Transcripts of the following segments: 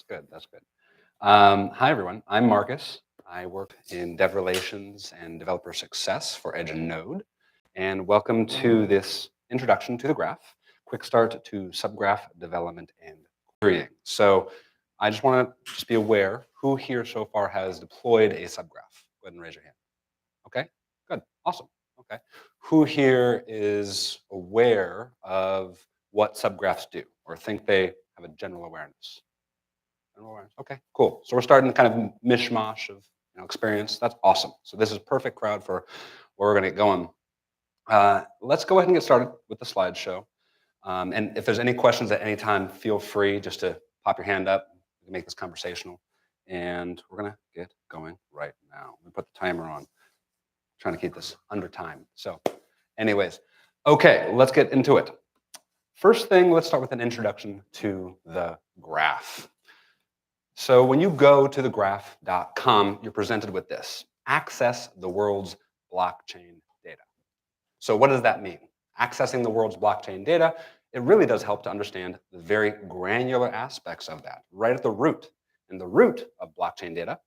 That's good. That's good. Hi, everyone. I'm Marcus. I work in dev relations and developer success for Edge and Node. And welcome to this introduction to the graph, quick start to subgraph development and querying. So I just want to just be aware who here so far has deployed a subgraph. Go ahead and raise your hand. Okay, good. Awesome. Okay. Who here is aware of what subgraphs do or think they have a general awareness? General awareness. Okay, cool. So we're starting kind of mishmash of experience. That's awesome. So this is perfect crowd for where we're going to get going. Let's go ahead and get started with the slideshow. And if there's any questions at any time, feel free just to pop your hand up. We can make this conversational. And we're going to get going right now. Let me put the timer on. Trying to keep this under time. So anyways, okay, let's get into it. First thing, let's start with an introduction to the graph. So when you go to thegraph.com, you're presented with this: access the world's blockchain data. So what does that mean? Accessing the world's blockchain data, it really does help to understand the very granular aspects of that, right at the root. And the root of blockchain data,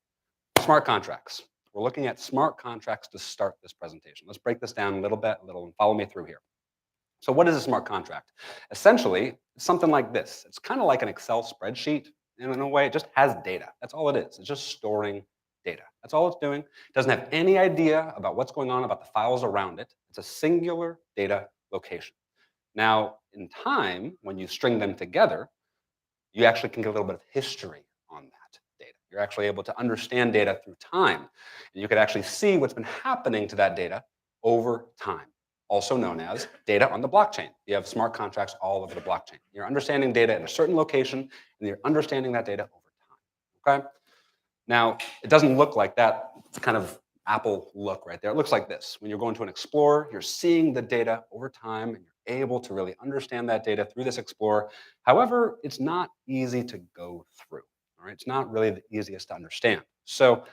smart contracts. We're looking at smart contracts to start this presentation. Let's break this down a little bit, and follow me through here. So what is a smart contract? Essentially, it's something like this. It's kind of like an Excel spreadsheet, and in a way, it just has data. That's all it is. It's just storing data. That's all it's doing. It doesn't have any idea about what's going on about the files around it. It's a singular data location. Now, in time, when you string them together, you actually can get a little bit of history on that data. You're actually able to understand data through time. And you could actually see what's been happening to that data over time, also known as data on the blockchain. You have smart contracts all over the blockchain. You're understanding data in a certain location, and you're understanding that data over time, okay? Now, it doesn't look like that. It's kind of Apple look right there. It looks like this. When you're going to an Explorer, you're seeing the data over time, and you're able to really understand that data through this Explorer. However, it's not easy to go through. All right, it's not really the easiest to understand. So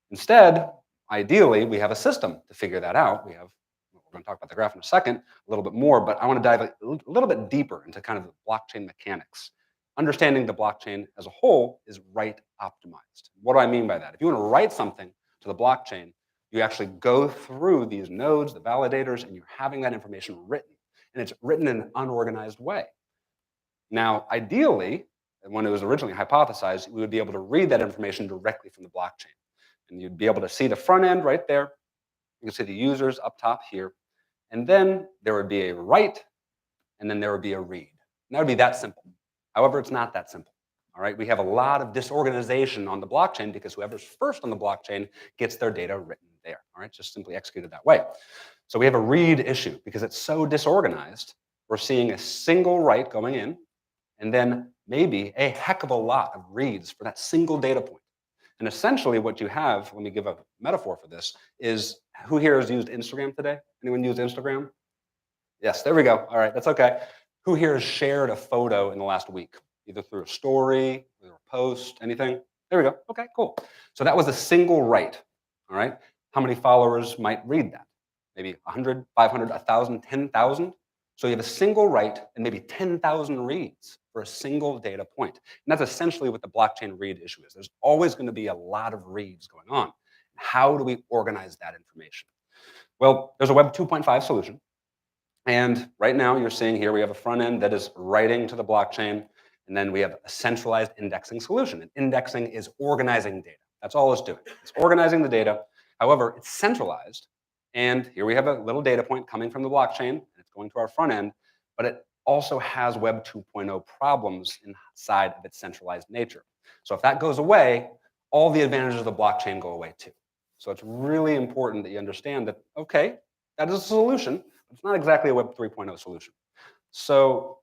instead, ideally, we have a system to figure that out. We're going to talk about the graph in a second, a little bit more, but I want to dive a little bit deeper into kind of the blockchain mechanics. Understanding the blockchain as a whole is write optimized. What do I mean by that? If you want to write something to the blockchain, you actually go through these nodes, the validators, and you're having that information written. And it's written in an unorganized way. Now, ideally, when it was originally hypothesized, we would be able to read that information directly from the blockchain. And you'd be able to see the front end right there. You can see the users up top here. And then there would be a write, and then there would be a read. And that would be that simple. However, it's not that simple. All right, we have a lot of disorganization on the blockchain because whoever's first on the blockchain gets their data written there. All right, just simply executed that way. So we have a read issue because it's so disorganized. We're seeing a single write going in, and then maybe a heck of a lot of reads for that single data point. And essentially what you have, let me give a metaphor for this, is who here has used Instagram today? Anyone use Instagram? Yes, there we go. All right, that's okay. Who here has shared a photo in the last week, either through a story, through a post, anything? There we go. Okay, cool. So that was a single write. All right. How many followers might read that? Maybe 100, 500, 1,000, 10,000. So you have a single write and maybe 10,000 reads for a single data point. And that's essentially what the blockchain read issue is. There's always going to be a lot of reads going on. How do we organize that information? Well, there's a Web 2.5 solution. And right now you're seeing here, we have a front end that is writing to the blockchain. And then we have a centralized indexing solution. And indexing is organizing data. That's all it's doing. It's organizing the data. However, it's centralized. And here we have a little data point coming from the blockchain, and it's going to our front end, but it also has Web 2.0 problems inside of its centralized nature. So if that goes away, all the advantages of the blockchain go away too. So it's really important that you understand that, okay, that is a solution, but it's not exactly a Web 3.0 solution. So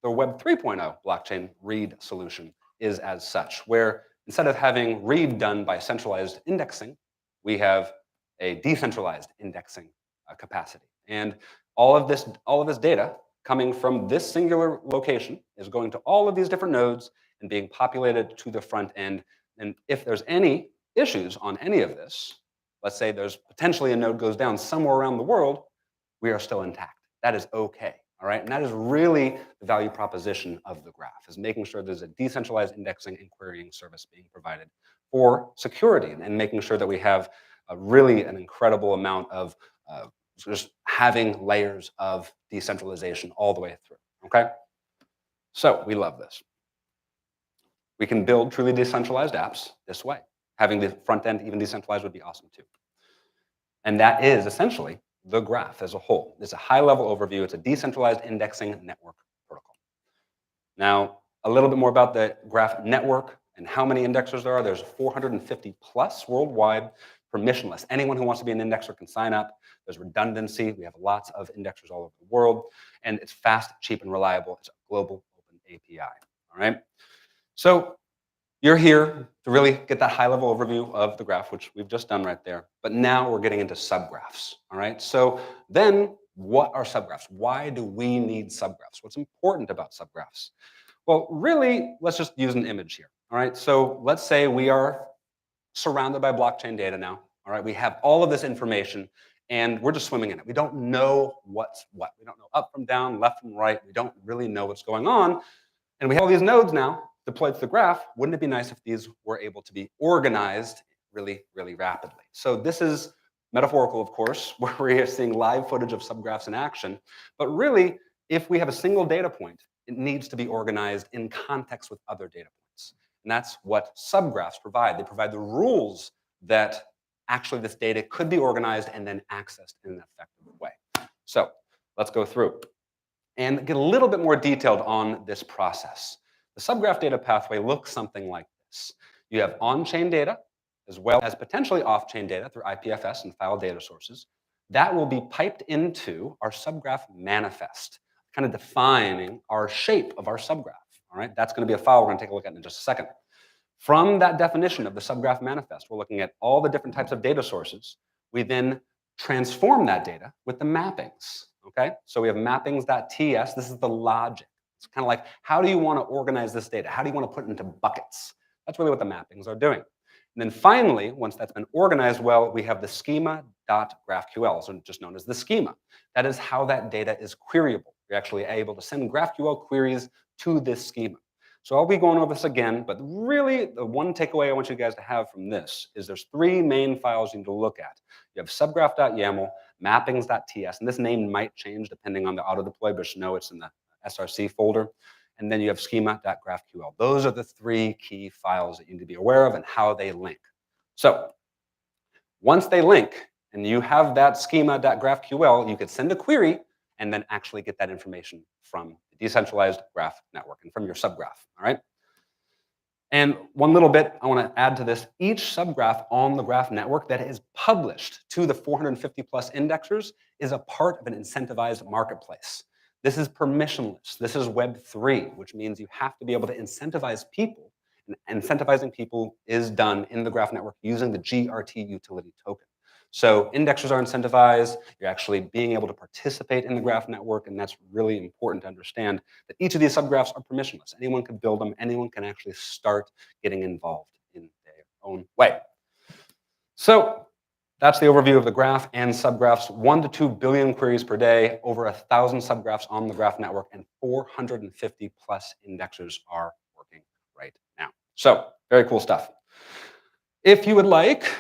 the Web 3.0 blockchain read solution is as such, where instead of having read done by centralized indexing, we have a decentralized indexing capacity. And all of this data coming from this singular location is going to all of these different nodes and being populated to the front end. And if there's any issues on any of this, let's say there's potentially a node goes down somewhere around the world, we are still intact. That is okay. All right, and that is really the value proposition of the graph, is making sure there's a decentralized indexing and querying service being provided for security and making sure that we have really an incredible amount of just having layers of decentralization all the way through. Okay, so we love this. We can build truly decentralized apps this way. Having the front end even decentralized would be awesome too. And that is essentially the graph as a whole. It's a high-level overview. It's a decentralized indexing network protocol. Now, a little bit more about the graph network and how many indexers there are. There's 450 plus worldwide, permissionless. Anyone who wants to be an indexer can sign up. There's redundancy. We have lots of indexers all over the world. And it's fast, cheap, and reliable. It's a global open API. All right. So you're here to really get that high-level overview of the graph, which we've just done right there. But now we're getting into subgraphs, all right? So then what are subgraphs? Why do we need subgraphs? What's important about subgraphs? Well, really, let's just use an image here, all right? So let's say we are surrounded by blockchain data now, all right? We have all of this information, and we're just swimming in it. We don't know what's what. We don't know up from down, left from right. We don't really know what's going on. And we have all these nodes now deployed to the graph. Wouldn't it be nice if these were able to be organized really, really rapidly? So this is metaphorical, of course, where we are seeing live footage of subgraphs in action. But really, if we have a single data point, it needs to be organized in context with other data points. And that's what subgraphs provide. They provide the rules that actually this data could be organized and then accessed in an effective way. So let's go through and get a little bit more detailed on this process. The subgraph data pathway looks something like this. You have on-chain data as well as potentially off-chain data through IPFS and file data sources. That will be piped into our subgraph manifest, kind of defining our shape of our subgraph. All right, that's going to be a file we're going to take a look at in just a second. From that definition of the subgraph manifest, we're looking at all the different types of data sources. We then transform that data with the mappings. Okay, so we have mappings.ts. This is the logic. It's kind of like, how do you want to organize this data? How do you want to put it into buckets? That's really what the mappings are doing. And then finally, once that's been organized well, we have the schema.graphql, so just known as the schema. That is how that data is queryable. You're actually able to send GraphQL queries to this schema. So I'll be going over this again, but really the one takeaway I want you guys to have from this is there's three main files you need to look at. You have subgraph.yaml, mappings.ts, and this name might change depending on the auto deploy, but just know it's in the src folder. And then you have schema.graphql. Those are the three key files that you need to be aware of and how they link. So once they link and you have that schema.graphql, you could send a query and then actually get that information from the decentralized graph network and from your subgraph, all right? And one little bit I want to add to this, each subgraph on the graph network that is published to the 450 plus indexers is a part of an incentivized marketplace. This is permissionless. This is Web3, which means you have to be able to incentivize people. And incentivizing people is done in the graph network using the GRT utility token. So indexers are incentivized. You're actually being able to participate in the graph network, and that's really important to understand that each of these subgraphs are permissionless. Anyone can build them. Anyone can actually start getting involved in their own way. So that's the overview of the graph and subgraphs. 1 to 2 billion queries per day, over 1,000 subgraphs on the graph network, and 450 plus indexers are working right now. So very cool stuff. If you would like,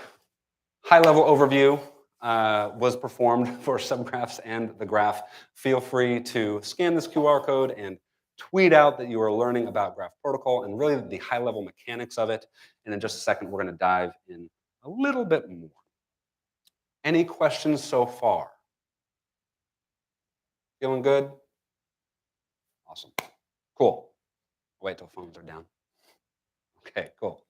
high-level overview was performed for subgraphs and the graph. Feel free to scan this QR code and tweet out that you are learning about Graph Protocol and really the high-level mechanics of it. And in just a second, we're going to dive in a little bit more. Any questions so far? Feeling good? Awesome. Cool. Wait till phones are down. Okay, cool.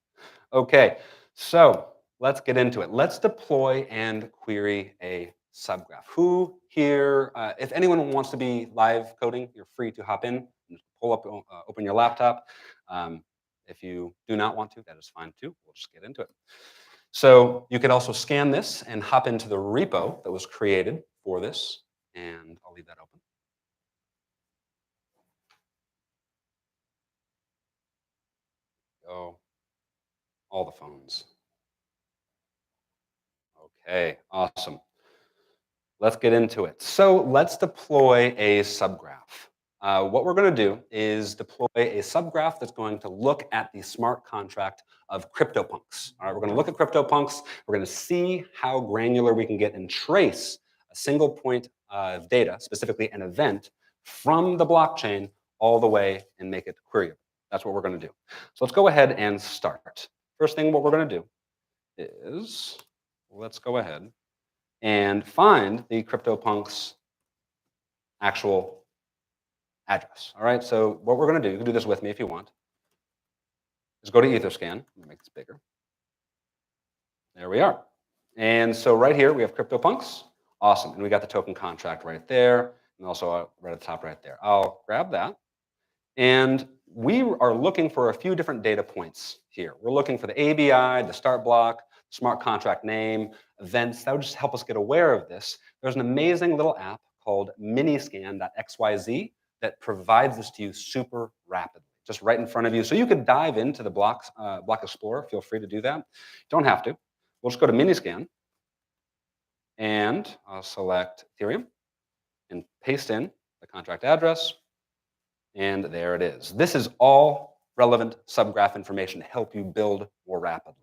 Okay, so let's get into it. Let's deploy and query a subgraph. Who here, if anyone wants to be live coding, you're free to hop in and pull up, open your laptop. If you do not want to, that is fine too. We'll just get into it. So you could also scan this and hop into the repo that was created for this, and I'll leave that open. Go, all the phones. Okay, awesome. Let's get into it. So let's deploy a subgraph. What we're going to do is deploy a subgraph that's going to look at the smart contract of CryptoPunks. All right, we're going to look at CryptoPunks. We're going to see how granular we can get and trace a single point of data, specifically an event, from the blockchain all the way and make it queryable. That's what we're going to do. So let's go ahead and start. First thing, what we're going to do is let's go ahead and find the CryptoPunks actual address. All right, so what we're going to do, you can do this with me if you want, is go to Etherscan. Let me make this bigger. There we are. And so right here, we have CryptoPunks. Awesome. And we got the token contract right there, and also right at the top right there. I'll grab that. And we are looking for a few different data points here. We're looking for the ABI, the start block, smart contract name, events. That would just help us get aware of this. There's an amazing little app called miniscan.xyz that provides this to you super rapidly, just right in front of you. So you could dive into the Block Explorer. Feel free to do that. Don't have to. We'll just go to miniscan, and I'll select Ethereum and paste in the contract address. And there it is. This is all relevant subgraph information to help you build more rapidly.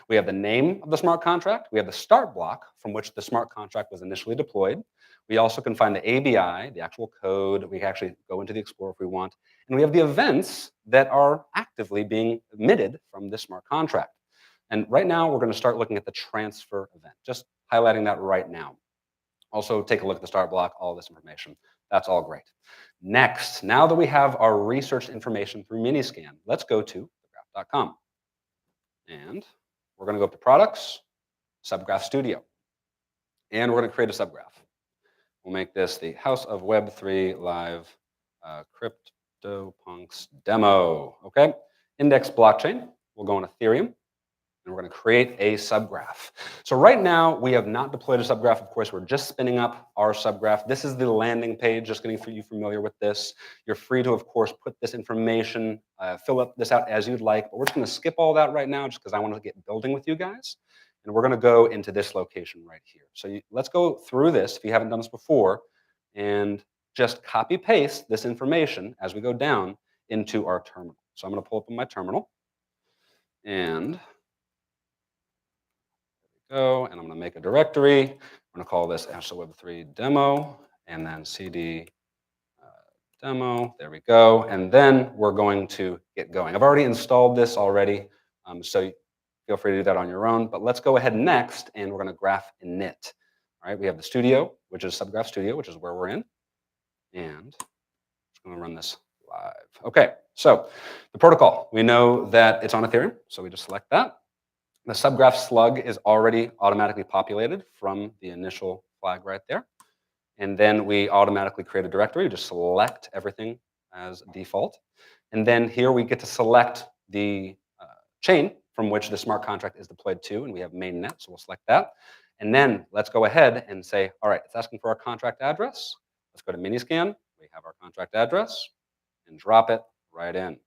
We have the name of the smart contract. We have the start block from which the smart contract was initially deployed. We also can find the ABI, the actual code. We can actually go into the Explorer if we want. And we have the events that are actively being emitted from this smart contract. And right now, we're going to start looking at the transfer event, just highlighting that right now. Also, take a look at the start block, all this information. That's all great. Next, now that we have our research information through Miniscan, let's go to subgraph.com. And we're going to go up to Products, Subgraph Studio. And we're going to create a subgraph. We'll make this the House of Web3 Live CryptoPunks demo. Okay. Index blockchain. We'll go on Ethereum. And we're going to create a subgraph. So right now, we have not deployed a subgraph. Of course, we're just spinning up our subgraph. This is the landing page, just getting you familiar with this. You're free to, of course, put this information, fill up this out as you'd like. But we're just going to skip all that right now just because I want to get building with you guys. And we're going to go into this location right here. So let's go through this, if you haven't done this before, and just copy paste this information as we go down into our terminal. So I'm going to pull up in my terminal. And go, and I'm going to make a directory. I'm going to call this Web3 demo, and then cd demo. There we go. And then we're going to get going. I've already installed this already, so feel free to do that on your own. But let's go ahead next, and we're going to graph init. All right, we have the studio, which is Subgraph Studio, which is where we're in. And I'm just going to run this live. Okay, so the protocol, we know that it's on Ethereum, so we just select that. The subgraph slug is already automatically populated from the initial flag right there. And then we automatically create a directory, just select everything as default. And then here we get to select the chain from which the smart contract is deployed to, and we have mainnet, so we'll select that. And then let's go ahead and say, all right, it's asking for our contract address. Let's go to Miniscan. We have our contract address, and drop it right in.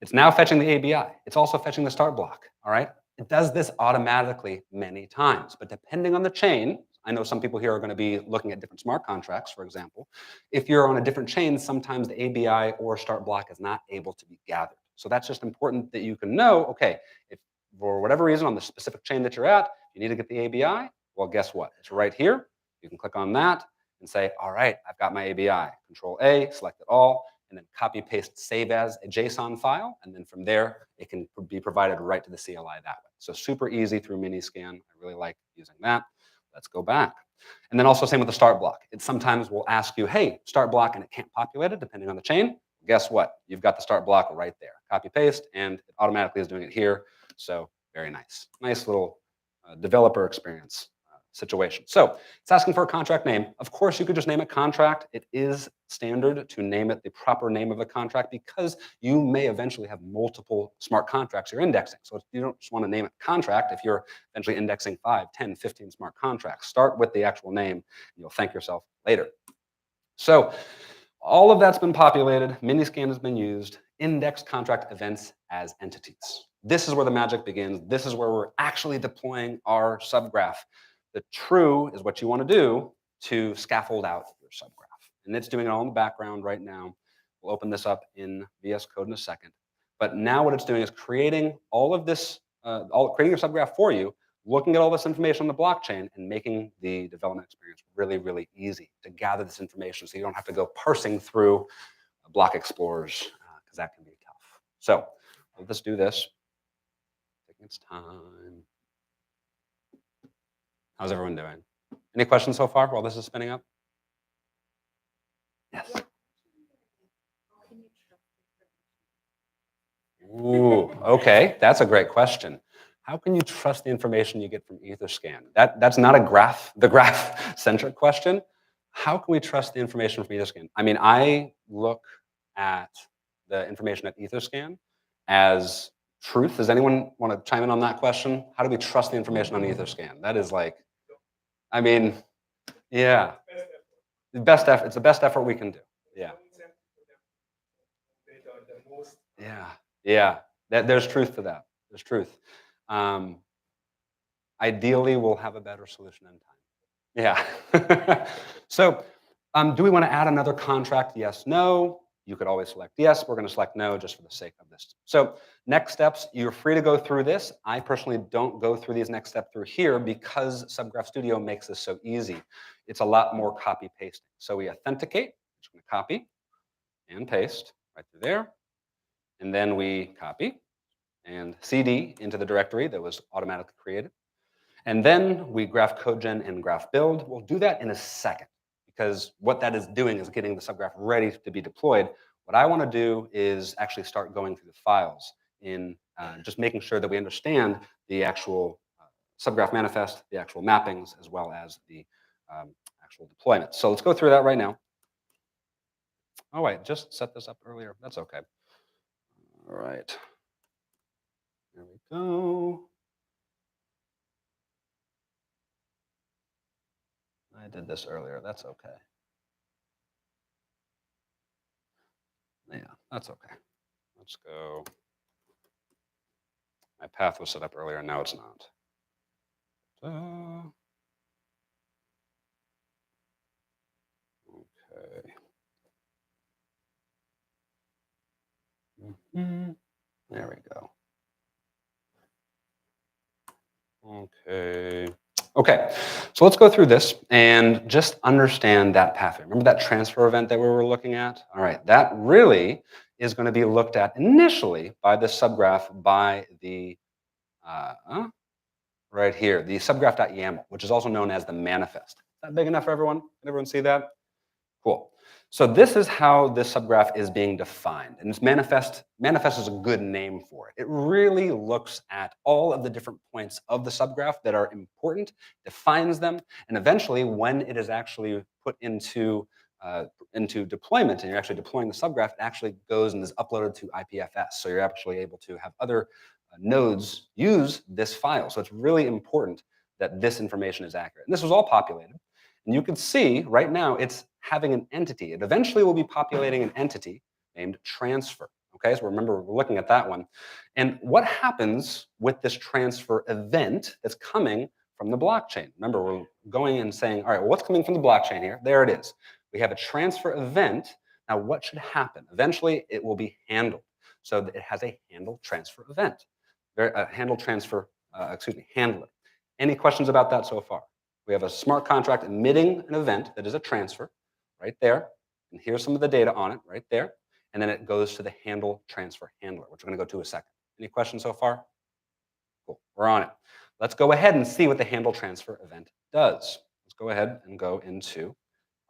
It's now fetching the ABI. It's also fetching the start block, all right? It does this automatically many times, but depending on the chain, I know some people here are going to be looking at different smart contracts, for example. If you're on a different chain, sometimes the ABI or start block is not able to be gathered. So that's just important that you can know, okay, if for whatever reason on the specific chain that you're at, you need to get the ABI, well, guess what? It's right here. You can click on that and say, all right, I've got my ABI. Control A, select it all, and then copy paste save as a JSON file. And then from there, it can be provided right to the CLI that way. So super easy through Miniscan. I really like using that. Let's go back. And then also same with the start block. It sometimes will ask you, hey, start block, and it can't populate it depending on the chain. Guess what? You've got the start block right there. Copy paste, and it automatically is doing it here. So very nice. Nice little developer experience situation. So it's asking for a contract name. Of course, you could just name it contract. It is standard to name it the proper name of the contract because you may eventually have multiple smart contracts you're indexing. So you don't just want to name it contract if you're eventually indexing 5, 10, 15 smart contracts. Start with the actual name, and you'll thank yourself later. So all of that's been populated. Miniscan has been used. Index contract events as entities. This is where the magic begins. This is where we're actually deploying our subgraph. The true is what you want to do to scaffold out your subgraph. And it's doing it all in the background right now. We'll open this up in VS Code in a second. But now what it's doing is creating all of this, creating your subgraph for you, looking at all this information on the blockchain and making the development experience really, really easy to gather this information so you don't have to go parsing through block explorers because that can be tough. So let's do this. Taking its time. How's everyone doing? Any questions so far while this is spinning up? Yes. Ooh, okay, that's a great question. How can you trust the information you get from Etherscan? That's not the graph-centric question. How can we trust the information from Etherscan? I mean, I look at the information at Etherscan as truth. Does anyone want to chime in on that question? How do we trust the information on Etherscan? That is like, I mean, yeah, the best effort. It's the best effort we can do. Yeah. Yeah. Yeah. There's truth to that. There's truth. Ideally, we'll have a better solution in time. Yeah. So, do we want to add another contract? Yes, no. You could always select yes. We're going to select no just for the sake of this. So next steps, you're free to go through this. I personally don't go through these next steps through here because Subgraph Studio makes this so easy. It's a lot more copy pasting. So we authenticate, just going to copy and paste right through there. And then we copy and CD into the directory that was automatically created. And then we graph codegen and graph build. We'll do that in a second because what that is doing is getting the subgraph ready to be deployed. What I want to do is actually start going through the files in just making sure that we understand the actual subgraph manifest, the actual mappings, as well as the actual deployment. So let's go through that right now. Oh, wait, just set this up earlier. That's okay. All right. There we go. I did this earlier. That's okay. Yeah, that's okay. Let's go. My path was set up earlier, now it's not. Okay. There we go. Okay. Okay, so let's go through this and just understand that pathway. Remember that transfer event that we were looking at? All right, that really is going to be looked at initially by the subgraph by the, right here, the subgraph.yaml, which is also known as the manifest. Is that big enough for everyone? Can everyone see that? Cool. So this is how this subgraph is being defined. And it's manifest is a good name for it. It really looks at all of the different points of the subgraph that are important, defines them, and eventually when it is actually put into deployment and you're actually deploying the subgraph, it actually goes and is uploaded to IPFS. So you're actually able to have other nodes use this file. So it's really important that this information is accurate. And this was all populated. And you can see right now it's having an entity. It eventually will be populating an entity named transfer. Okay, so remember we're looking at that one. And what happens with this transfer event that's coming from the blockchain? Remember, we're going and saying, all right, well, what's coming from the blockchain here? There it is. We have a transfer event. Now, what should happen? Eventually, it will be handled. So it has a handle transfer event. Handle it. Any questions about that so far? We have a smart contract emitting an event that is a transfer right there. And here's some of the data on it right there. And then it goes to the handle transfer handler, which we're going to go to in a second. Any questions so far? Cool. We're on it. Let's go ahead and see what the handle transfer event does. Let's go ahead and go into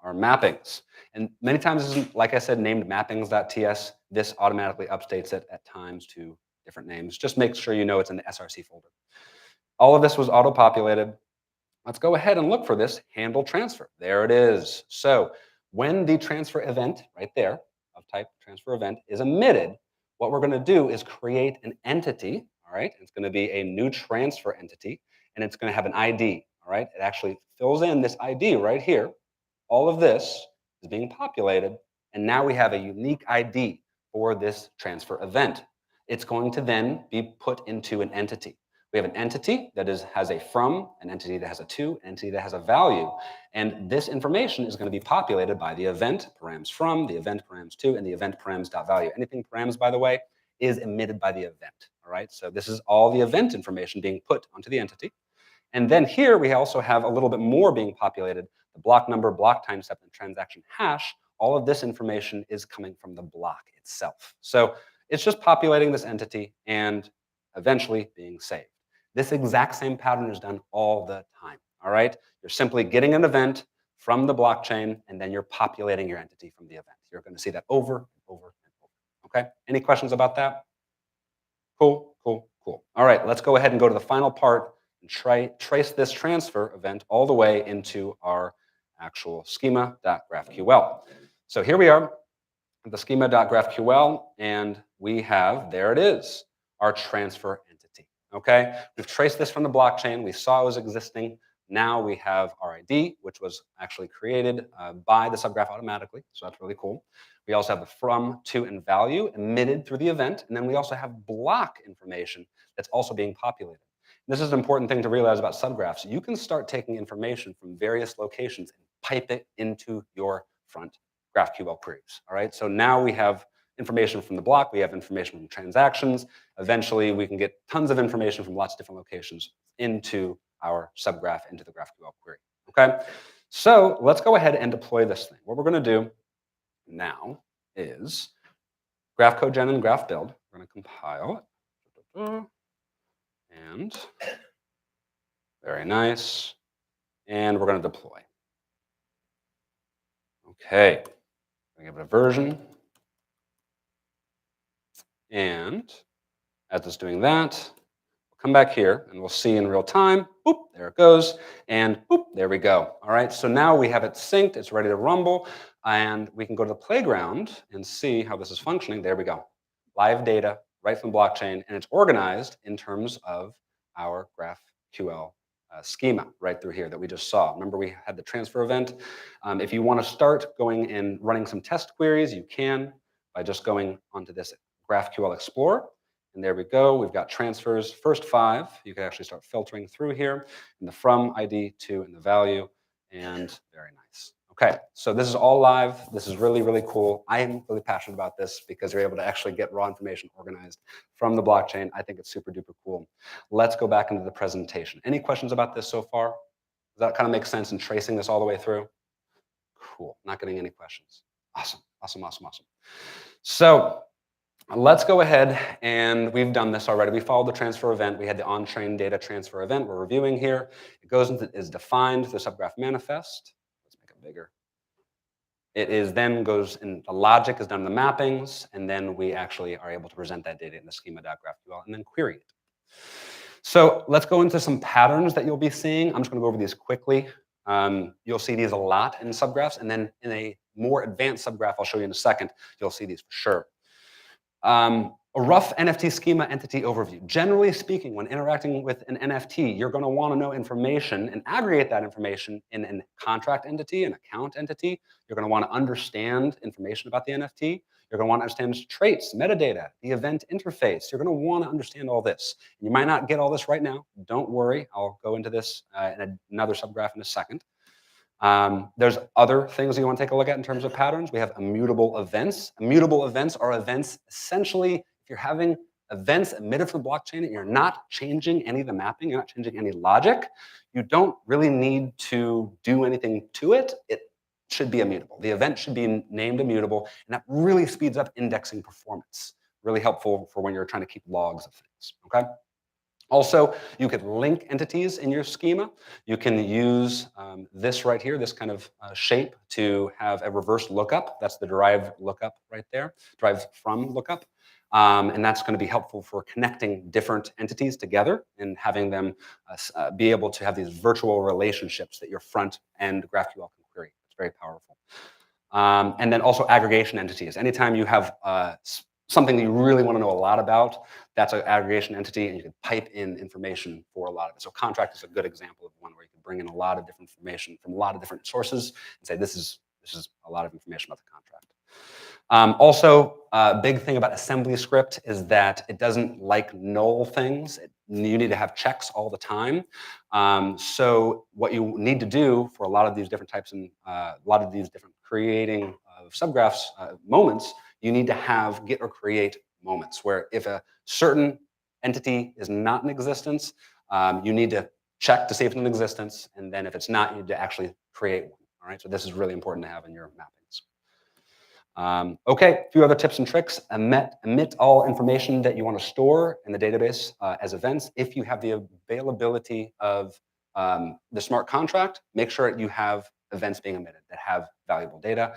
our mappings. And many times, this is, like I said, named mappings.ts. This automatically updates it at times to different names. Just make sure you know it's in the SRC folder. All of this was auto-populated. Let's go ahead and look for this handle transfer. There it is. So when the transfer event right there of type transfer event is emitted, what we're going to do is create an entity. All right. It's going to be a new transfer entity and it's going to have an ID. All right. It actually fills in this ID right here. All of this is being populated. And now we have a unique ID for this transfer event. It's going to then be put into an entity. We We have an entity that has a from, an entity that has a to, an entity that has a value. And this information is going to be populated by the event params from, the event params to, and the event params.value. Anything params, by the way, is emitted by the event. All right, so this is all the event information being put onto the entity. And then here we also have a little bit more being populated. The block number, block time step, and transaction hash. All of this information is coming from the block itself. So it's just populating this entity and eventually being saved. This exact same pattern is done all the time. All right, you're simply getting an event from the blockchain, and then you're populating your entity from the event. You're going to see that over and over and over. Okay, any questions about that? Cool, cool, cool. All right, let's go ahead and go to the final part and trace this transfer event all the way into our actual schema.graphql. So here we are at the schema.graphql, and we have, there it is, our transfer entity. Okay, we've traced this from the blockchain. We saw it was existing. Now we have our ID, which was actually created by the subgraph automatically. So that's really cool. We also have the from, to, and value emitted through the event. And then we also have block information that's also being populated. This is an important thing to realize about subgraphs. You can start taking information from various locations and pipe it into your front GraphQL queries. All right, so now we have information from the block, we have information from transactions. Eventually, we can get tons of information from lots of different locations into our subgraph, into the GraphQL query. Okay, so let's go ahead and deploy this thing. What we're going to do now is graph code gen and graph build. We're going to compile it. And very nice. And we're going to deploy. Okay, I'm going to give it a version. And as it's doing that, we'll come back here and we'll see in real time. Boop, there it goes. And boop, there we go. All right, so now we have it synced. It's ready to rumble. And we can go to the playground and see how this is functioning. There we go. Live data right from blockchain. And it's organized in terms of our GraphQL schema right through here that we just saw. Remember, we had the transfer event. If you want to start going and running some test queries, you can by just going onto this GraphQL Explorer. And there we go. We've got transfers, first 5. You can actually start filtering through here. And the from, ID, to, and the value. And very nice. Okay, so this is all live. This is really, really cool. I am really passionate about this because you're able to actually get raw information organized from the blockchain. I think it's super duper cool. Let's go back into the presentation. Any questions about this so far? Does that kind of make sense in tracing this all the way through? Cool, not getting any questions. Awesome, awesome, awesome, awesome. So let's go ahead, and we've done this already. We followed the transfer event. We had the on-chain data transfer event we're reviewing here. It goes into, is defined the subgraph manifest. Let's make it bigger. It is then goes in, the logic is done in the mappings, and then we actually are able to present that data in the schema.graphql and then query it. So let's go into some patterns that you'll be seeing. I'm just going to go over these quickly. You'll see these a lot in subgraphs, and then in a more advanced subgraph I'll show you in a second, you'll see these for sure. A rough NFT schema entity overview. Generally speaking, when interacting with an NFT, you're going to want to know information and aggregate that information in a contract entity, an account entity. You're going to want to understand information about the NFT. You're going to want to understand its traits, metadata, the event interface. You're going to want to understand all this. You might not get all this right now. Don't worry. I'll go into this in another subgraph in a second. There's other things you want to take a look at in terms of patterns. We have immutable events. Immutable events are events essentially, if you're having events emitted from blockchain and you're not changing any of the mapping, you're not changing any logic, you don't really need to do anything to it. It should be immutable. The event should be named immutable, and that really speeds up indexing performance. Really helpful for when you're trying to keep logs of things, okay? Also, you could link entities in your schema. You can use this right here, this kind of shape, to have a reverse lookup. That's the derived lookup right there, derived from lookup. And that's going to be helpful for connecting different entities together and having them be able to have these virtual relationships that your front end GraphQL can query. It's very powerful. And then also aggregation entities. Anytime you have something that you really want to know a lot about, that's an aggregation entity, and you can pipe in information for a lot of it. So contract is a good example of one where you can bring in a lot of different information from a lot of different sources and say, this is a lot of information about the contract. Also, a big thing about assembly script is that it doesn't like null things. It you need to have checks all the time. So what you need to do for a lot of these different types and a lot of these different creating of subgraphs moments, you need to have get or create moments where if a certain entity is not in existence, you need to check to see if it's in existence, and then if it's not, you need to actually create one. All right, so this is really important to have in your mappings. Okay, a few other tips and tricks. Emit all information that you want to store in the database as events. If you have the availability of the smart contract, make sure you have events being emitted that have valuable data.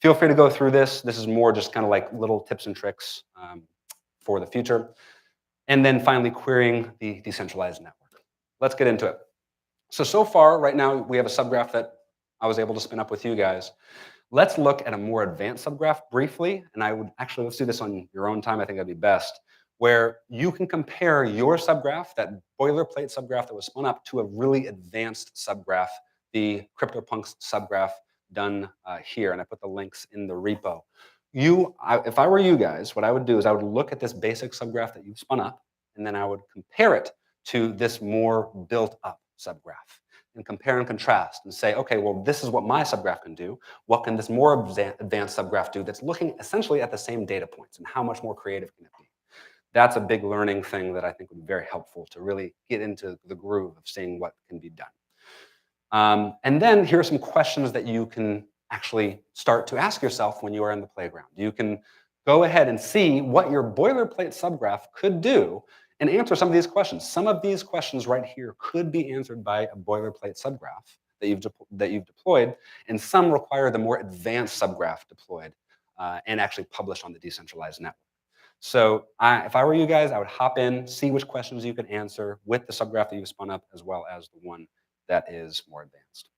Feel free to go through this. This is more just kind of like little tips and tricks for the future. And then finally, querying the decentralized network. Let's get into it. So far, right now, we have a subgraph that I was able to spin up with you guys. Let's look at a more advanced subgraph briefly, and I would actually, let's do this on your own time, I think that'd be best, where you can compare your subgraph, that boilerplate subgraph that was spun up, to a really advanced subgraph, the CryptoPunks subgraph done here, and I put the links in the repo. If I were you guys, what I would do is I would look at this basic subgraph that you've spun up, and then I would compare it to this more built up subgraph and compare and contrast and say, okay, well, this is what my subgraph can do. What can this more advanced subgraph do that's looking essentially at the same data points, and how much more creative can it be? That's a big learning thing that I think would be very helpful to really get into the groove of seeing what can be done. And then here are some questions that you can actually start to ask yourself when you are in the playground. You can go ahead and see what your boilerplate subgraph could do and answer some of these questions. Some of these questions right here could be answered by a boilerplate subgraph that you've deployed, and some require the more advanced subgraph deployed and actually published on the decentralized network. So if I were you guys, I would hop in, see which questions you can answer with the subgraph that you've spun up, as well as the one that is more advanced.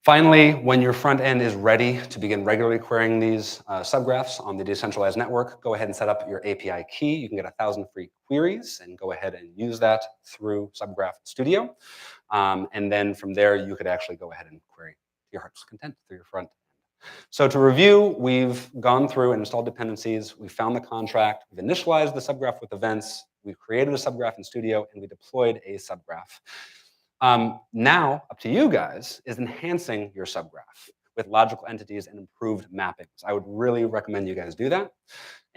Finally, when your front end is ready to begin regularly querying these subgraphs on the decentralized network, go ahead and set up your API key. You can get 1,000 free queries and go ahead and use that through Subgraph Studio. And then from there, you could actually go ahead and query your heart's content through your front end. So to review, we've gone through and installed dependencies. We found the contract. We've initialized the subgraph with events. We've created a subgraph in Studio, and we deployed a subgraph. Now, up to you guys, is enhancing your subgraph with logical entities and improved mappings. I would really recommend you guys do that.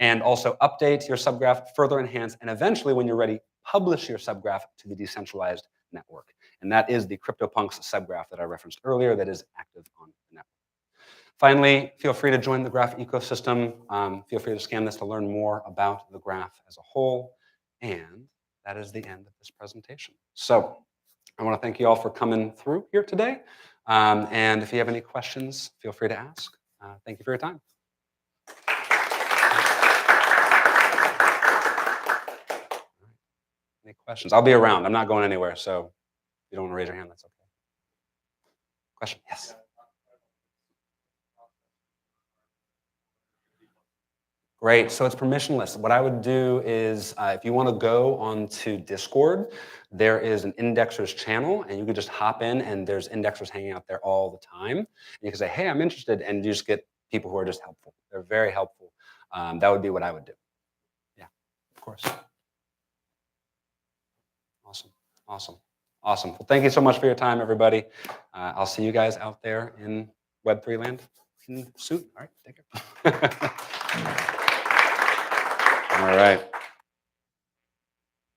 And also update your subgraph, further enhance, and eventually, when you're ready, publish your subgraph to the decentralized network. And that is the CryptoPunks subgraph that I referenced earlier that is active on the network. Finally, feel free to join the Graph ecosystem. Feel free to scan this to learn more about the graph as a whole. And that is the end of this presentation. So I want to thank you all for coming through here today. And if you have any questions, feel free to ask. Thank you for your time. Any questions? I'll be around. I'm not going anywhere. So if you don't want to raise your hand, that's okay. Question? Yes. Great, so it's permissionless. What I would do is, if you want to go onto Discord, there is an indexers channel, and you can just hop in, and there's indexers hanging out there all the time. And you can say, hey, I'm interested, and you just get people who are just helpful. They're very helpful. That would be what I would do. Yeah, of course. Awesome. Well, thank you so much for your time, everybody. I'll see you guys out there in Web3 land soon. All right, take care. All right.